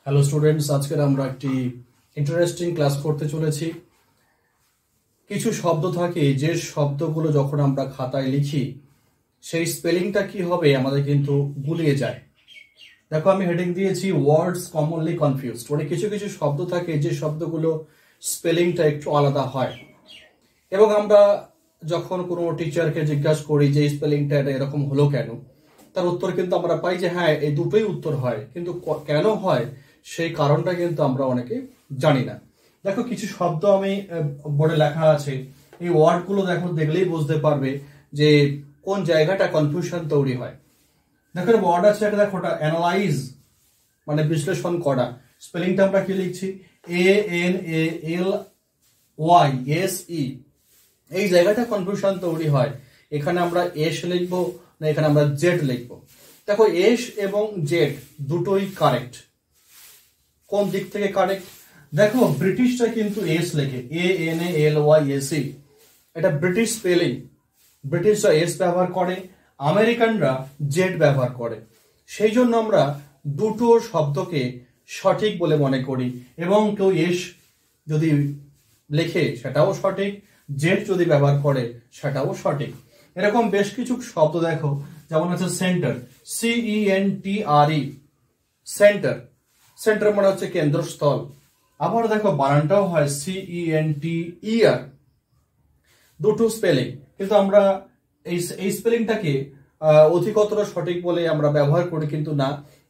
Hello students, আজকের আমরা একটি ইন্টারেস্টিং ক্লাস করতে চলেছি। কিছু শব্দ থাকে যে শব্দগুলো যখন আমরা খাতায় লিখি সেই স্পেলিংটা কি হবে আমাদের কিন্তু গুলিয়ে যায়। দেখো, আমি হেডিং দিয়েছি ওয়ার্ডস কমনলি কনফিউজড। মানে কিছু কিছু শব্দ থাকে যে শব্দগুলো স্পেলিংটা একটু আলাদা হয়, এবং আমরা যখন কোনো টিচারকে জিজ্ঞাসা করি যে স্পেলিংটা এটা এরকম হলো কেন, তার উত্তর কিন্তু আমরা পাই যে হ্যাঁ, এই দুটোই উত্তর হয়, কিন্তু কেন হয় সেই কারণটা কিন্তু আমরা অনেকে জানি না। দেখো, কিছু শব্দ আমি বোর্ডে লেখা আছে, এই ওয়ার্ডগুলো দেখলেই বুঝতে পারবে যে কোন জায়গাটা কনফিউশন তৈরি হয়। দেখো, ওয়ার্ড আছে একটা, দেখো ওটা অ্যানালাইজ মানে বিশ্লেষণ করা। স্পেলিংটা আমরা কি লিখছি? ANALYSE। এই জায়গাটা কনফিউশন তৈরি হয়। এখানে আমরা এস লিখবো না এখানে আমরা জেড লিখবো। দেখো, এস এবং জেড দুটোই কারেক্ট। কোন দিক থেকে কারেক্ট? দেখো, ব্রিটিশরা কিন্তু এস লেখে, ANALYSE। এটা ব্রিটিশ স্পেলিং। ব্রিটিশরা এস ব্যবহার করে, আমেরিকানরা জেড ব্যবহার করে। সেই জন্য আমরা দুটো শব্দকে সঠিক বলে মনে করি, এবং কেউ এস যদি লেখে সেটাও সঠিক, জেড যদি ব্যবহার করে সেটাও সঠিক। এরকম বেশ কিছু শব্দ দেখো, যেমন হচ্ছে সেন্টার, CENTRE, সেন্টার। সেন্টার মানে হচ্ছে কেন্দ্রস্থল। আবার দেখো, বানানটাও হয় CENTER। দুটো স্পেলিং, কিন্তু আমরা এই স্পেলিংটাকে অধিকতর সঠিক বলে আমরা ব্যবহার করি, কিন্তু না,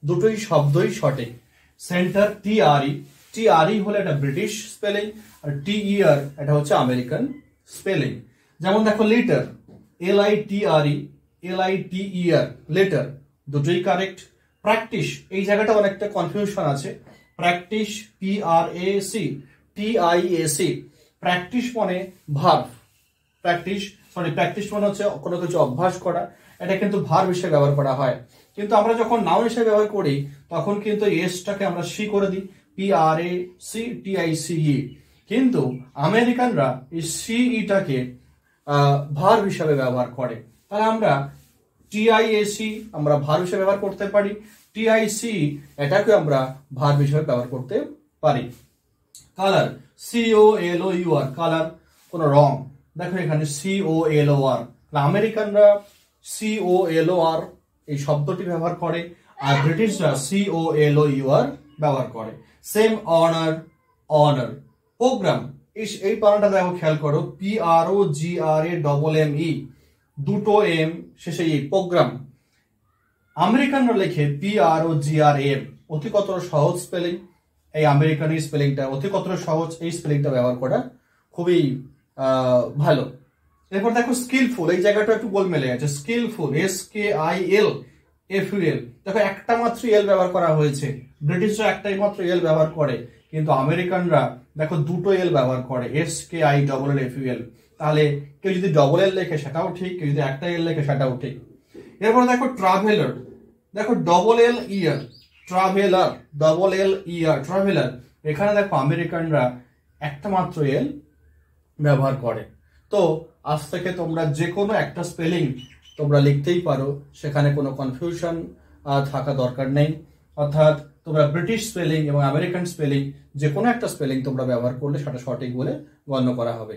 দুটোই শব্দই সঠিক। সেন্টার TRE হলো এটা ব্রিটিশ স্পেলিং, আর TER এটা হচ্ছে আমেরিকান স্পেলিং। যেমন দেখো, লিটার, LITRE লিটার, দুটোই কারেক্ট। প্র্যাকটিস, এই জায়গাটা অনেকটা কনফিউশন আছে। Practice PRACTIS। প্র্যাকটিস মানে ভার্ব। প্র্যাকটিস মানে হচ্ছে কোনো কিছু অভ্যাস করা, এটা কিন্তু ভার্ব হিসেবে ব্যবহার করা হয়। কিন্তু আমরা যখন নাউন হিসেবে ব্যবহার করি তখন কিন্তু এসটাকে আমরা সি করে দিই, PRACTICE। কিন্তু আমেরিকানরা এই সিইটাকে ভার্ব হিসেবে ব্যবহার করে। তাহলে আমরা TIAC আমরা ভার্ব হিসেবে ব্যবহার করতে পারি, TIC এটাকে আমরা ভার্ব হিসেবে ব্যবহার করতে পারি। কালার, COLOUR, কালার কোনো রং। দেখো এখানে COLOR, আমেরিকানরা COLOR এই শব্দটি ব্যবহার করে, আর ব্রিটিশরা COLOUR ব্যবহার করে। Same honour. প্রোগ্রাম, এই বানানটা দেখো, খেয়াল করো, PROGRAMME, দুটো এম শেষে এই প্রোগ্রাম। আমেরিকানরা লেখে PROGRAM। অতি কত সহজ স্পেলিং, এই আমেরিকান স্পেলিংটা অতি কত সহজ, এই স্পেলিংটা ব্যবহার করা খুবই ভালো। এরপর দেখো, স্কিলফুল, এই জায়গাটা একটু গোল মেলে আছে। Skilful, SKILFUL। দেখো, একটা মাত্র এল ব্যবহার করা হয়েছে। ব্রিটিশরা একটাই মাত্র এল ব্যবহার করে, কিন্তু আমেরিকানরা দেখো দুটো এল ব্যবহার করে, SKILLFUL। তাহলে কেউ যদি ডবল এল লেখে সেটাও ঠিক, কেউ যদি একটা এল লেখে সেটাও ঠিক। এরপর দেখো, ট্রাভেলার। দেখো, ডবল এল ইয়ার, ট্রাভেলার, ডবল এল ইয়ার, ট্রাভেলার। এখানে দেখো আমেরিকানরা একটা মাত্র এল ব্যবহার করে। তো আজ থেকে তোমরা যে কোনো একটা স্পেলিং তোমরা লিখতেই পারো, সেখানে কোনো কনফিউশন থাকা দরকার নেই। অর্থাৎ তোমরা ব্রিটিশ স্পেলিং এবং আমেরিকান স্পেলিং যে কোনো একটা স্পেলিং তোমরা ব্যবহার করলে সেটা সঠিক বলে গণ্য করা হবে।